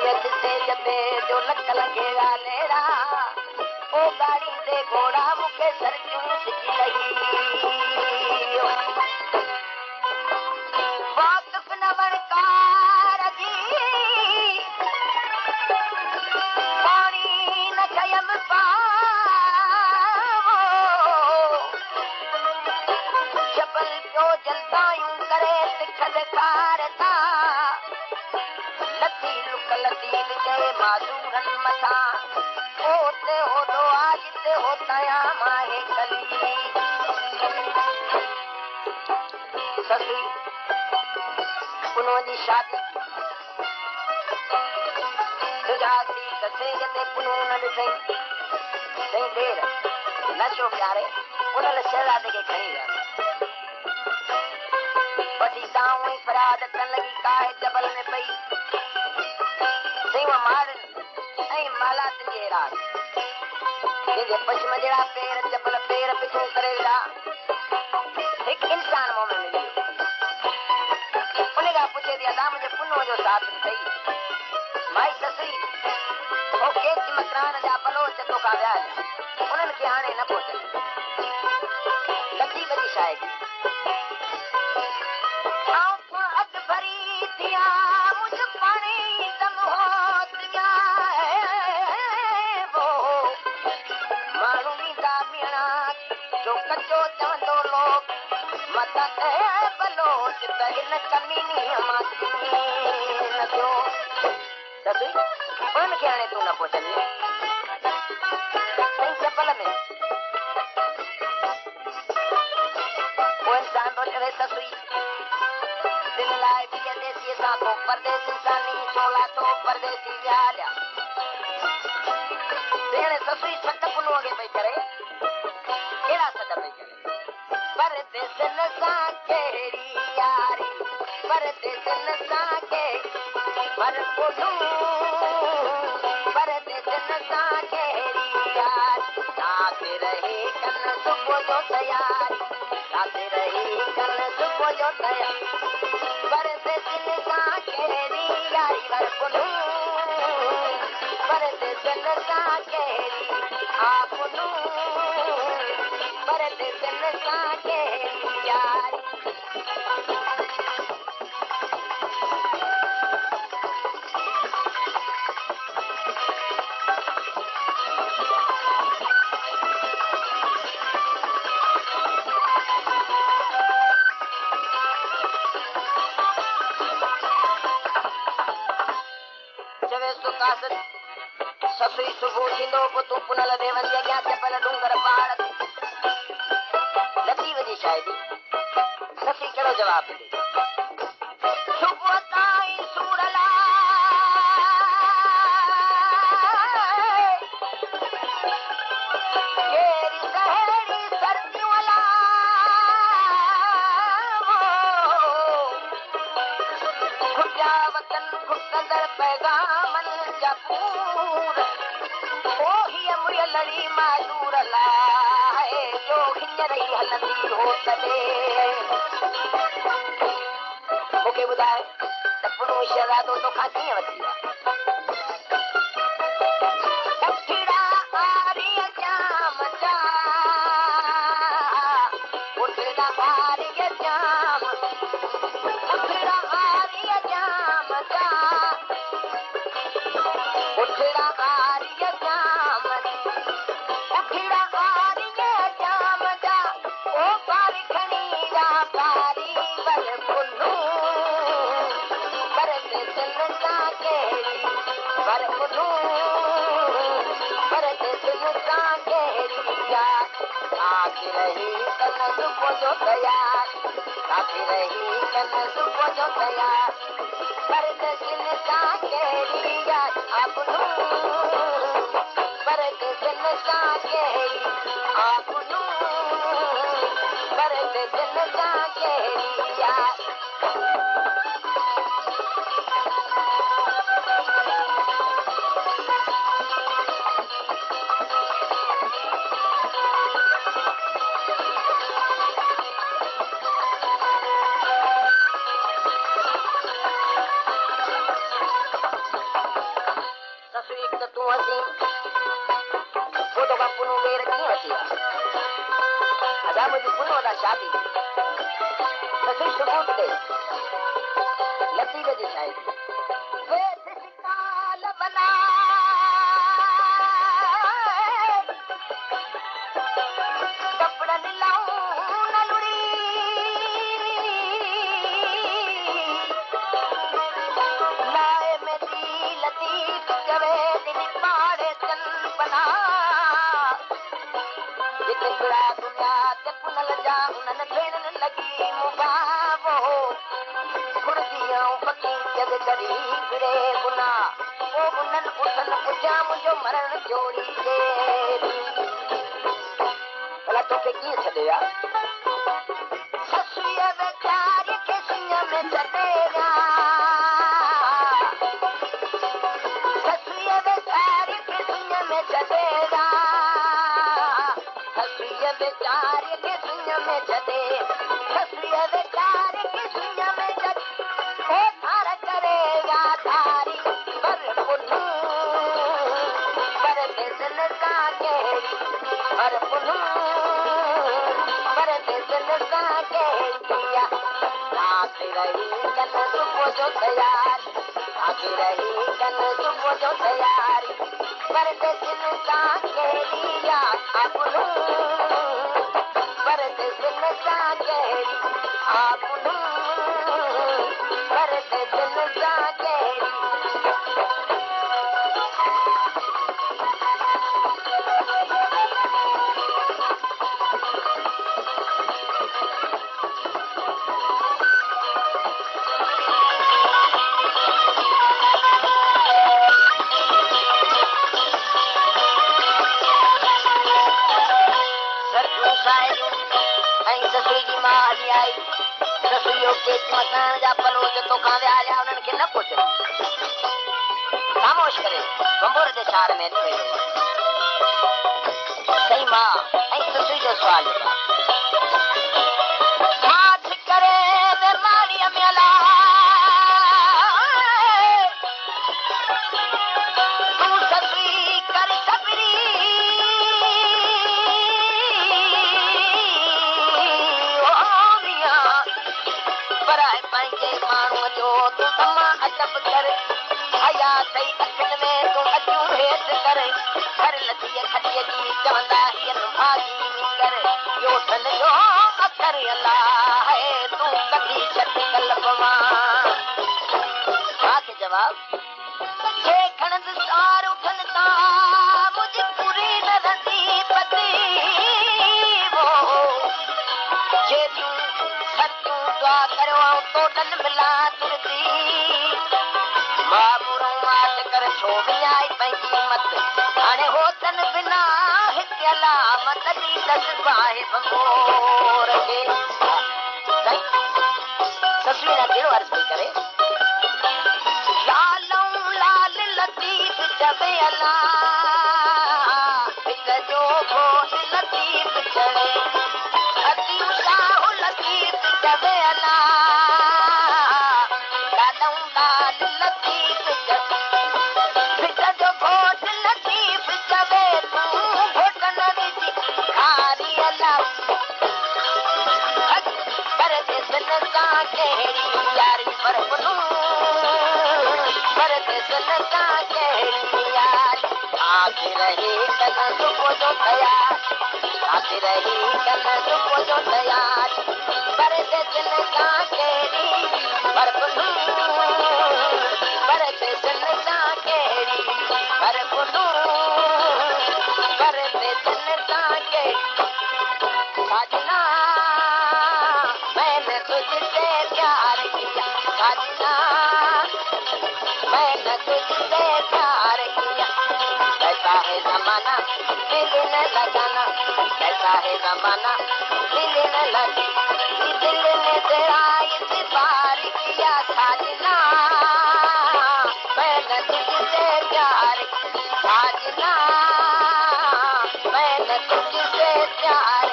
से जते जो लक लगेगा लेड़ा ओ गाड़ी दे घोड़ा मुके सर चूस की लगी वाकफ न बनकार जी पानी न कयम पावो जबल पियो जलदायूं करे तिखद कारता लती लुक लती विजय माजूरन मथा होते हो दो आज ते होता या माहे कली ससुई पुनो जी शादी सुजाती कसे जते पुनो न ॾिठई सही देर नशो प्यारे उन शहजादे खे खणी विया वठी दाऊं ई फरियाद करण लॻी काहे जबल में पई सही मारनि ऐं मालात जे राज जंहिंजे पश्चिम जहिड़ा पेर जबल पेर पिछो करे विया हिकु इंसान मुंहुं में मिली उन खां पुछे थी अदा मुंहिंजे पुनो जो साथ ॾिठई माई ससुई ओ केच मकरान जा बलोच तोखां विया उन्हनि खे हाणे न पहुचनि लधी वॾी शायदि कचो चवंदो लोग मता बलोच त हिन कमीनी न थियो ससुई उन्हनि खे हाणे तूं न पहुचंदी सही चपल में पोइ इंसान थो चवे ससुई दिल लाइ ॿिए देसीअ सां को परदेस इंसानी छोला तो परदेसी विया हलिया हाणे ससुई सत पुनूअ खे पई करे कहिड़ा सॾ पई करे परदेसन सां कहिड़ी यारी परदेसन सां कहिड़ी पर पुनू परदेसन सां कहिड़ी यारी राति रही कन सुबुह जो तयारी राति रही कन सुबुह जो तयारी परदेसन सां कहिड़ी यारी पर पुनू परदेसन सां कहिड़ी आ पुनू परदेसन सां कहिड़ी यारी चवे सुकास ससुई सुबुह थींदो पोइ तूं पुनल दे वञी अॻियां चपल डूंगर पहाड़ लती वञी शायदि ससी कहिड़ो जवाबु ॾे सुबुह ताईं सूरला केरी सहेड़ी सर्दियूं अला खुटिया वतन खुटंदड़ पैगामन जा पूर ओ हीअ मुयलड़ी माजूर लाइ जो हींअर ई हलंदी हो तॾे मूंखे ॿुधाए त पुनो शहज़ादो तोखां कीअं वठी विया आरीअ जाम जा उठड़ा आरीअ जाम उठड़ा आरीअ जाम जा उठड़ा आरीअ जाम उठड़ा आरीअ जाम जा ओ पारी खणी जा पारी वर पुनू परदेसन सां कहिड़ी वर पुनू परदेसन सां कहिड़ी यार आखिर ही कन सुबुह जो तयार आखिर ही कन सुबुह जो तयार परदेसन सां कहिड़ी यार आ पुनू परदेसन सां कहिड़ी आ पुनू परदेसन सां कहिड़ी यार क्या मुझे सुनो था शादी ससी सबूत दे लतीफ़े जी शायरी वे सिकाल बना कपड़न लाऊं नलुड़ी लाए मेरी लतीफ जवे दिन पाड़े चल बना जितरा दुनिया ते पुनल जा उनन भेणन लगी मुबावो खुरदियां पकी जग करी फिरे गुना ओ उनन उठन पुछा मुंहिंजो मरण जोड़ी के भला तोखे कीअं छॾिया ससुअ वेचारी खे सिंह में छॾेगा ससुअ वेचारी खे सिंह में छॾेगा ससुअ वेचारी खे सिंह में छॾे ससुअ वेचारी खे सिंह में छॾे ओ थार करेगा थारी पर पुनू पर दिल सां कहिड़ी पर पुनू पर दिल सां कहिड़ी आखिर रही कन सुबुह जो तयारी आखिर रही कन सुबुह जो तयारी पर दिल सां कहिड़ी पुनू पर दिल सां कहिड़ी पुनू पर दिल सां कहिड़ी ससुई जी मां हली आई ससुई के मकान जा पलोच तोखां विहारिया उन्हनि खे न पुछे ख़ामोश करे बंबोर जे शहर में अची वियो सही मां ऐं ससुई जो सुवाल हाथ करे बीमारीअ में अला तूं ससुई कर सबरी पंहिंजे माण्हूअ जो तूं तमामु अदब कर हया अथई अखियुनि में तूं अखियूं हेठि कर हर लतीअ खटीअ जी चवंदा हीअ भाॼी कर ॼोठन जो अखर अलाह तूं कढी छॾ कल्प मां छा खे जवाब जे खणंदि सार उथनि तां मुंहिंजी पूरी न रहंदी पती जे तूं सचूं दुआ करियो तोड़न मिला तुरती मामूरों माल कर छो विञाई पंहिंजी मत हाणे होतन बिना हिते अलामत ॾी दस बाहि बंबोर खे ससुई ना कहिड़ो अर्ज़ु पई करे लालऊं लाल लतीफ़ चवे अला हिक जो घोट लतीफ़ चढ़े अतियूं शाह लतीफ़ चवे अला लालऊं लाल लतीफ़ चवे हिक जो घोट लतीफ़ चवे तूं घोट न विझी खारी अला पर दिल सां कहिड़ी यारी पर पुनू पर दिल सां कहिड़ी यारी आखिर रही कन सुबुह जो तयारी आखिर रही कन सुबुह जो तयारी पर दिल सां कहिड़ी पर पुनू पर दिल सां कहिड़ी पर पुनू पर दिल सां कहिड़ी साजना मैंने तुझसे प्यार किया साजना मैंने तुझसे प्यार किया कैसा है जमाना दिल न लगाना कैसा है जमाना दिल न लगी दिल ने तेरा इतबार किया साजना मैंने तुझसे प्यार साजना मैंने तुझसे प्यार